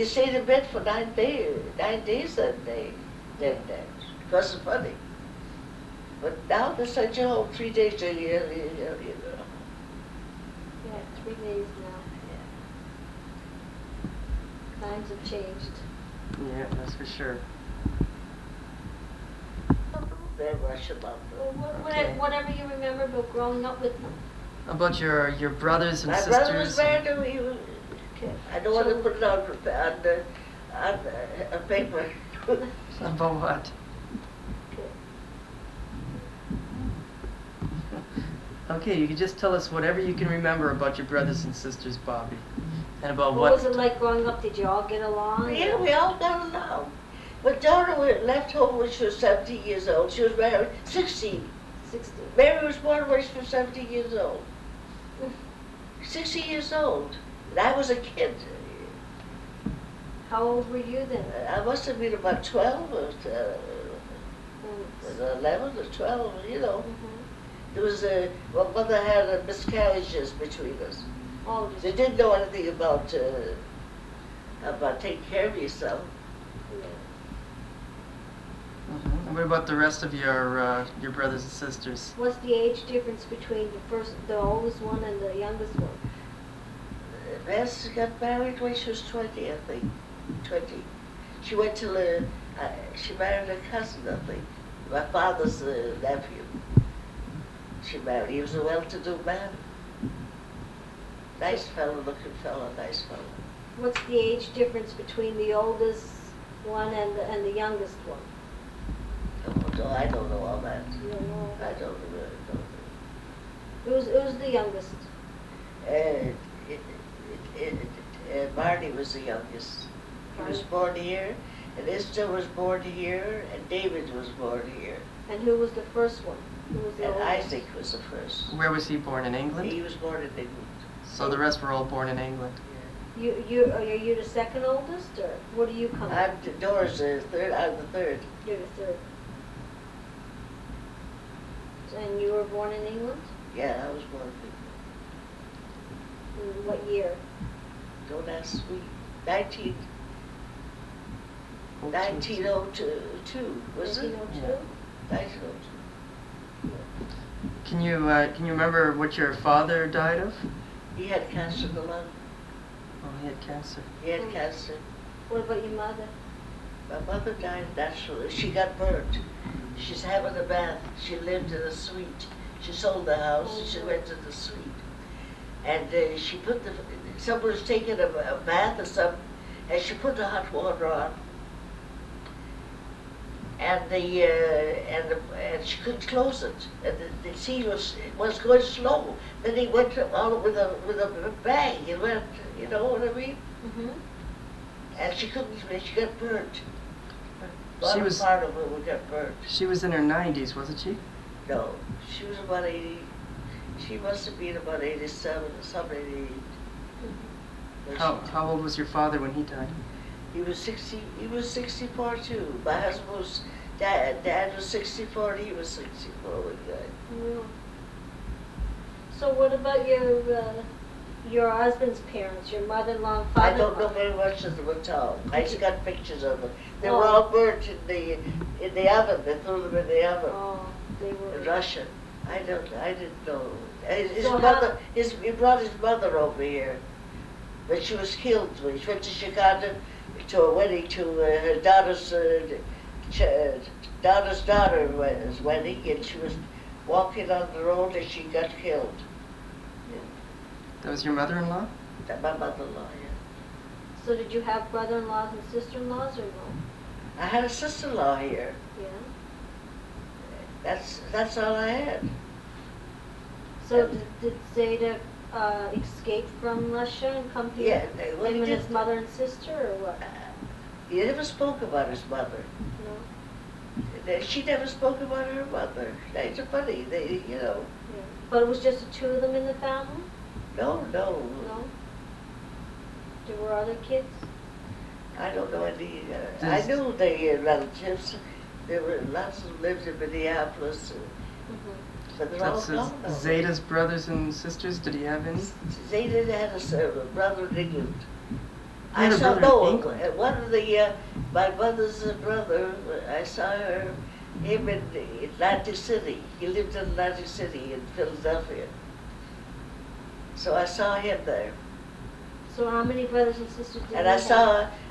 you stayed in bed for 9 days that day. Then it wasn't funny. But now they send you home 3 days a year, you know. Yeah, 3 days now. Yeah. Times have changed. Yeah, that's for sure. Very much about them. Okay. Whatever you remember about growing up with them. About your brothers and My sisters. brother was married to me. Okay. I don't want to put it on paper. About what? Okay. Okay, you can just tell us whatever you can remember about your brothers and sisters, Bobby. And about What was it like growing up? Did you all get along? Yeah, we all got along. But Dora left home when she was 17 years old. She was married 16. 60. Mary was born when she was 17 years old. 60 years old. And I was a kid. How old were you then? I must have been about 12 or 11 or 12, you know. Mm-hmm. There was well, mother had miscarriages between us. Oh, They didn't know anything about taking care of yourself. yeah. And what about the rest of your brothers and sisters? What's the age difference between the oldest one and the youngest one? Bess got married when she was 20, I think. 20. She went to she married her cousin, I think. My father's nephew. She married. He was a well-to-do man. Nice fellow, looking fellow, nice fellow. What's the age difference between the oldest one and the youngest one? Oh, no, I don't know all that. You don't know. I don't really know. It was the youngest. Barney was the youngest. He was born here, and Esther was born here, and David was born here. And who was the first one? Who was the And oldest? Isaac was the first. Where was he born, in England? He was born in England. So the rest were all born in England. Are you the second oldest, or what do you come? Dora's the third. I'm the third. You're the third. And you were born in England? Yeah, I was born in In what year? Don't ask me. 1902, was it? 1902? 1902. Can you remember what your father died of? He had cancer of the lung. Oh, he had cancer. He had cancer. What about your mother? My mother died naturally. She got burnt. She's having a bath. She lived in a suite. She sold the house. She went to the suite. And she put someone was taking a bath or something, and she put the hot water on. And and she couldn't close it. And the sea was going slow. Then he went out with a bang. He went, you know what I mean? Mm-hmm. And she couldn't. She got burnt. Part of her got burnt. She was in her 90s, wasn't she? No, she was about 80. She must have been about 87 or something. 88. How old was your father when he died? He was 60. He was 64 too. My husband was dad was 64. And he was 64 when he died. Yeah. So what about your husband's parents, your mother-in-law and I father-in-law? don't know very much of them at all. I just got pictures of them. They Oh. were all burnt in the oven. They threw them in the oven. Oh, they were. In Russia. I didn't know. His So mother. He brought his mother over here, but she was killed when she went to Chicago to a wedding to her daughter's daughter's wedding, and she was walking on the road and she got killed. That was your mother-in-law? My mother-in-law. Yeah. So did you have brother-in-laws and sister-in-laws or no? I had a sister-in-law here. Yeah. That's all I had. So did Zeta escape from Russia and come here? Yeah, well, he Him and did. his mother and sister, or what? He never spoke about his mother. No. She never spoke about her mother. It's funny. You know. Yeah. But it was just the two of them in the family? No. No. There were other kids? I don't know any. I knew the relatives. There were lots of them lived in Minneapolis. Mm-hmm. But they're all That's gone now. Zeta's brothers and sisters. Did he have any? Zeta had a brother in England. I had a saw, brother no, in England. one of the, my mother's brother, I saw him in Atlantic City. He lived in Atlantic City in Philadelphia. So I saw him there. So how many brothers and sisters did And you I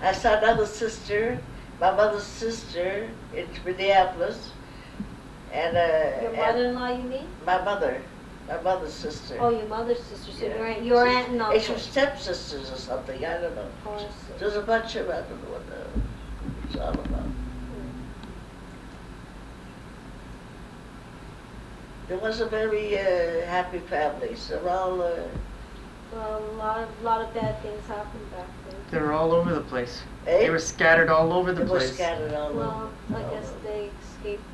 have? saw another sister, my mother's sister in Minneapolis. And, Your and mother-in-law, you mean? my mother's sister. Oh, your mother's sister, so Yeah. your aunt and uncle. It's her stepsisters or something, I don't know. Oh, I see. There's a bunch of, I don't know what it's all about. There was a very happy family, so all, Well, a lot of bad things happened back then. They were all over the place. eh? They were scattered all over the They were place. scattered all over. Well, I all guess over. they escaped.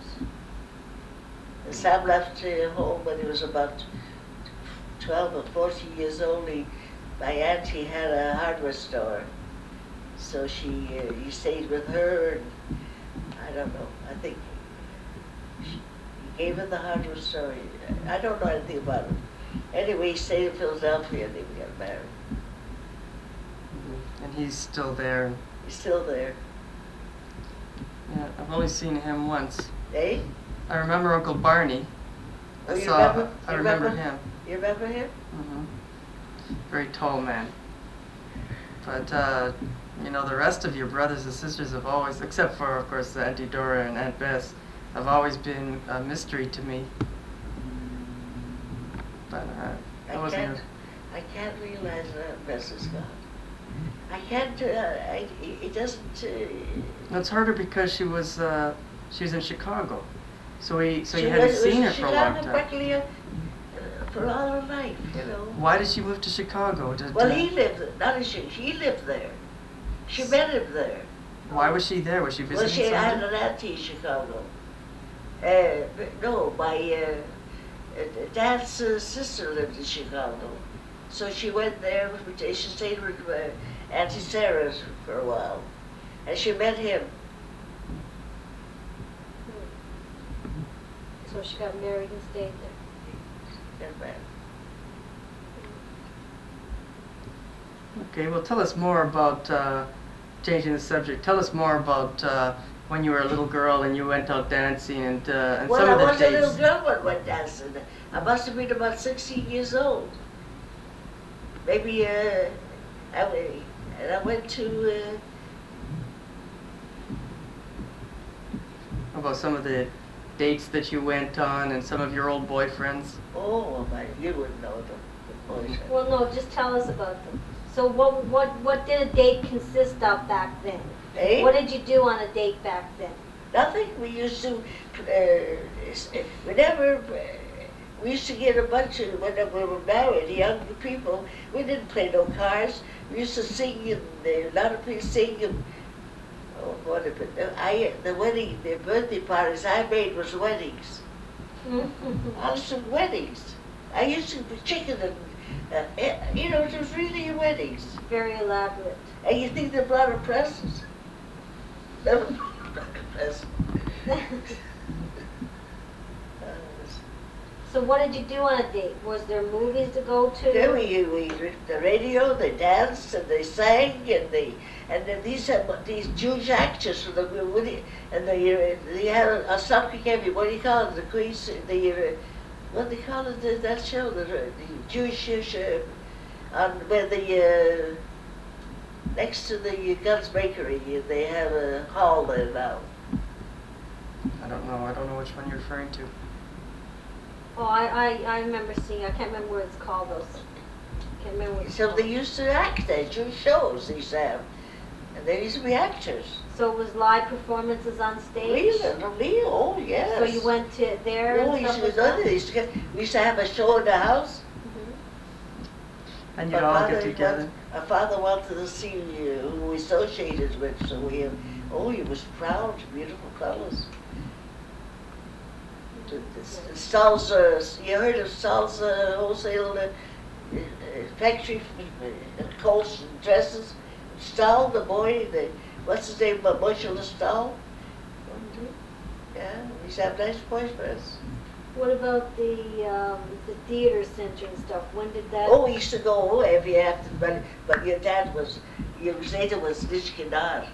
And Sam left home when he was about 12 or 14 years old. My auntie had a hardware store, so he stayed with her, and I don't know, I think he gave her the hardware store. I don't know anything about it. Anyway, he stayed in Philadelphia and they got married. And he's still there. He's still there. Yeah, I've only seen him once. Eh? I remember Uncle Barney. Oh, you I remember? You remember remember? him. You remember him? Very tall man. But you know, the rest of your brothers and sisters have always, except for of course Auntie Dora and Aunt Bess, have always been a mystery to me. But I wasn't. I can't realize that Bess is gone. I can't, it doesn't, No, it's harder because she was in Chicago, so you she hadn't was seen her for a long in time. Berkeley for all her life, you know. Why did she move to Chicago? Well, he lived, not in Chicago, he lived there. She met him there. Why was she there? Was she Well, visiting she had somebody? an auntie in Chicago. No, my dad's sister lived in Chicago. So she went there, she stayed with Auntie Sarah for a while. And she met him. So she got married and stayed there. And met. Okay, well, tell us more about changing the subject. Tell us more about when you were a little girl and you went out dancing and Well, some I of the was a little dates. girl when I went dancing. I must have been about 16 years old. Maybe, and I went to, About some of the dates that you went on and some of your old boyfriends. oh, my, you wouldn't know them. The boys. Well, no, just tell us about them. So what did a date consist of back then? Eh? What did you do on a date back then? Nothing. We used to, we used to get a bunch of, when we were married, young people, we didn't play no cards. We used to sing, and a lot of people sing, and, oh, what if it, the wedding, the birthday parties I made was weddings. Lots of weddings. I used to be chicken and, you know, it was really weddings. Very elaborate. And you think they brought a presents? Never brought a present. So what did you do on a date? Was there movies to go to? Then we the radio, they danced and they sang and then these Jewish actors from and they had a something heavy. What do you call it? The Queens, what do you call it? That show, the Jewish on where the next to the Guns Bakery, they have a hall there now. I don't know which one you're referring to. Oh, I remember seeing. I can't remember what it's called. Can't remember what it's So called. they used to act there, Jewish shows, they used to have. And they used to be actors. So it was live performances on stage. Really? Oh, yes. So you went to there Oh, and we used stuff to like do that? we used to have a show in the house. And you'd all get he together. My father wanted to see who we associated with, so he was proud, beautiful fellows. Stahl's, you heard of Stahl's wholesale factory, coats and dresses? Stahl, the boy, what's his name, Bushel Stahl? Yeah, we used to have nice boyfriends. What about the theater center and stuff? When did that? Oh, we used to go every afternoon, but your dad was, your Zeta was Nishkinar.